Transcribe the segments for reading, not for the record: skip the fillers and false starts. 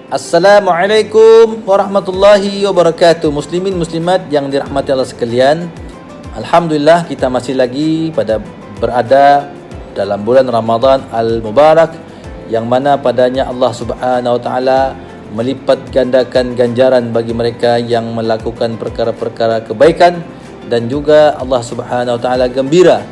Assalamualaikum warahmatullahi wabarakatuh. Muslimin muslimat yang dirahmati Allah sekalian, alhamdulillah kita masih lagi berada dalam bulan Ramadan Al-Mubarak, yang mana padanya Allah Subhanahu wa taala melipat gandakan ganjaran bagi mereka yang melakukan perkara-perkara kebaikan, dan juga Allah Subhanahu wa taala gembira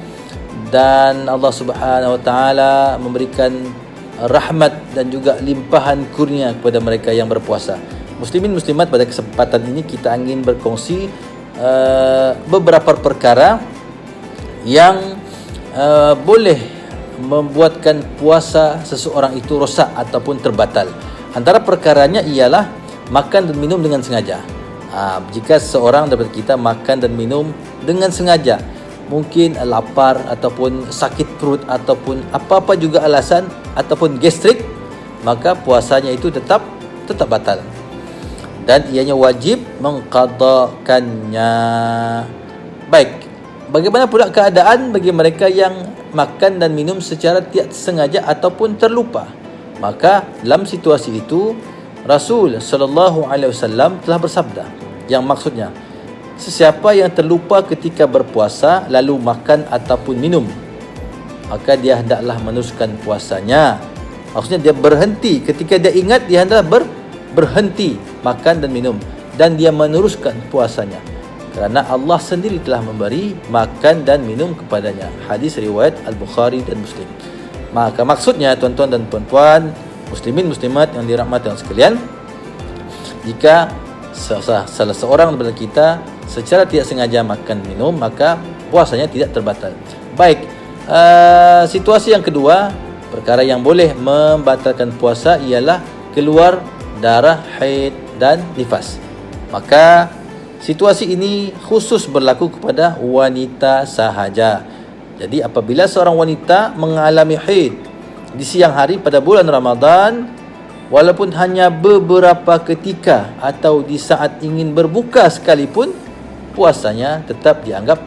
dan Allah Subhanahu wa taala memberikan rahmat dan juga limpahan kurnia kepada mereka yang berpuasa. Muslimin muslimat, pada kesempatan ini kita ingin berkongsi beberapa perkara yang boleh membuatkan puasa seseorang itu rosak ataupun terbatal. Antara perkaranya ialah makan dan minum dengan sengaja. Jika seseorang daripada kita makan dan minum dengan sengaja, mungkin lapar ataupun sakit perut ataupun apa-apa juga alasan ataupun gastrik, maka puasanya itu tetap batal dan ianya wajib mengqadakannya. Baik, bagaimana pula keadaan bagi mereka yang makan dan minum secara tidak sengaja ataupun terlupa? Maka dalam situasi itu Rasul sallallahu alaihi wasallam telah bersabda, yang maksudnya sesiapa yang terlupa ketika berpuasa lalu makan ataupun minum, maka dia hendaklah meneruskan puasanya. Maksudnya dia berhenti ketika dia ingat, dia hendaklah berhenti makan dan minum dan dia meneruskan puasanya, kerana Allah sendiri telah memberi makan dan minum kepadanya. Hadis riwayat Al-Bukhari dan Muslim. Maka maksudnya, tuan-tuan dan puan-puan, muslimin muslimat yang dirahmati Allah sekalian, jika salah seorang daripada kita secara tidak sengaja makan minum, maka puasanya tidak terbatal. Baik, situasi yang kedua, perkara yang boleh membatalkan puasa ialah keluar darah haid dan nifas. Maka situasi ini khusus berlaku kepada wanita sahaja. Jadi apabila seorang wanita mengalami haid di siang hari pada bulan Ramadan, walaupun hanya beberapa ketika atau di saat ingin berbuka sekalipun, puasanya tetap dianggap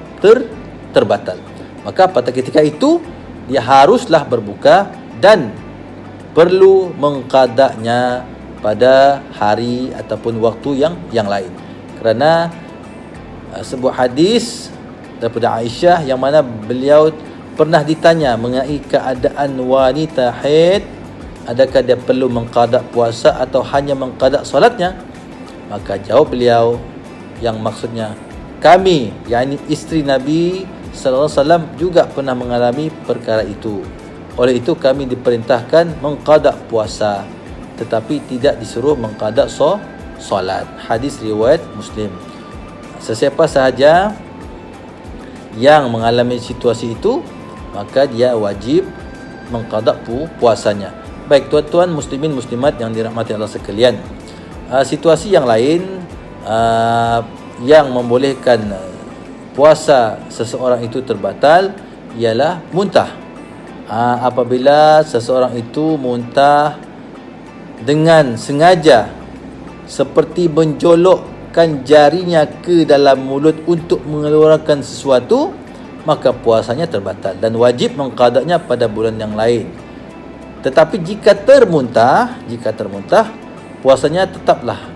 terbatal. Maka pada ketika itu dia haruslah berbuka dan perlu mengqadanya pada hari ataupun waktu yang lain. Kerana sebuah hadis daripada Aisyah, yang mana beliau pernah ditanya mengenai keadaan wanita haid, adakah dia perlu mengqada puasa atau hanya mengqada solatnya? Maka jawab beliau, yang maksudnya kami, yakni isteri Nabi sallallahu alaihi wasallam, juga pernah mengalami perkara itu. Oleh itu kami diperintahkan mengqada puasa, tetapi tidak disuruh mengqada solat. Hadis riwayat Muslim. Sesiapa sahaja yang mengalami situasi itu, maka dia wajib mengqada puasanya. Baik tuan-tuan muslimin muslimat yang dirahmati Allah sekalian, situasi yang lain yang membolehkan puasa seseorang itu terbatal ialah muntah. Apabila seseorang itu muntah dengan sengaja, seperti menjolokkan jarinya ke dalam mulut untuk mengeluarkan sesuatu, maka puasanya terbatal dan wajib mengqadanya pada bulan yang lain. Tetapi jika termuntah, puasanya tetaplah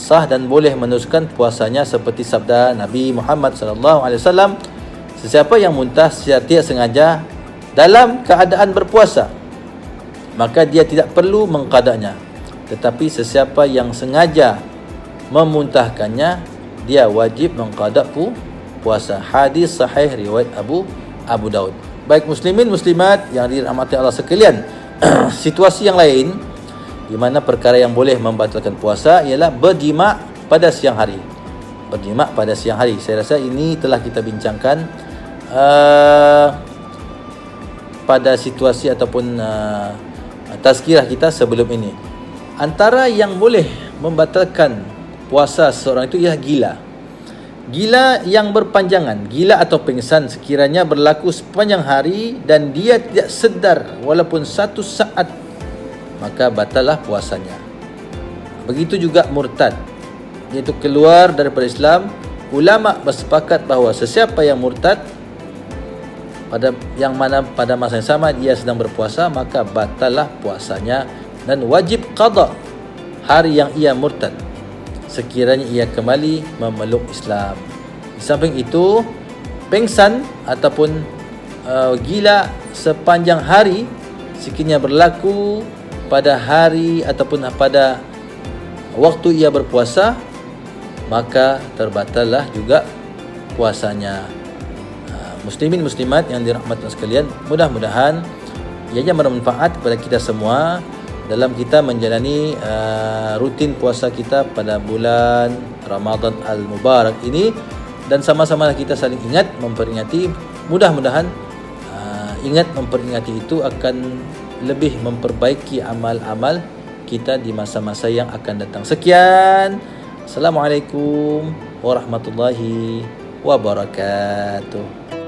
sah dan boleh meneruskan puasanya, seperti sabda Nabi Muhammad sallallahu alaihi wasallam, sesiapa yang muntah secara tidak sengaja dalam keadaan berpuasa, maka dia tidak perlu mengqadanya. Tetapi sesiapa yang sengaja memuntahkannya, dia wajib mengqada puasa. Hadis sahih riwayat Abu Daud. Baik muslimin muslimat yang dirahmati Allah sekalian, situasi yang lain di mana perkara yang boleh membatalkan puasa ialah berjima' pada siang hari. Berjima' pada siang hari, saya rasa ini telah kita bincangkan pada situasi ataupun tazkirah kita sebelum ini. Antara yang boleh membatalkan puasa seseorang itu ialah gila. Gila yang berpanjangan, gila atau pingsan sekiranya berlaku sepanjang hari dan dia tidak sedar walaupun satu saat, maka batallah puasanya. Begitu juga murtad, iaitu keluar daripada Islam. Ulama bersepakat bahawa sesiapa yang murtad pada masa yang sama dia sedang berpuasa, maka batallah puasanya dan wajib qada hari yang ia murtad sekiranya ia kembali memeluk Islam. Di samping itu, pengsan ataupun gila sepanjang hari sekiranya berlaku pada hari ataupun pada waktu ia berpuasa, maka terbatallah juga puasanya. Muslimin muslimat yang dirahmati sekalian, mudah-mudahan ianya bermanfaat kepada kita semua dalam kita menjalani rutin puasa kita pada bulan Ramadan Al-Mubarak ini, dan sama-sama kita saling ingat memperingati. Mudah-mudahan ingat memperingati itu akan lebih memperbaiki amal-amal kita di masa-masa yang akan datang. Sekian. Assalamualaikum warahmatullahi wabarakatuh.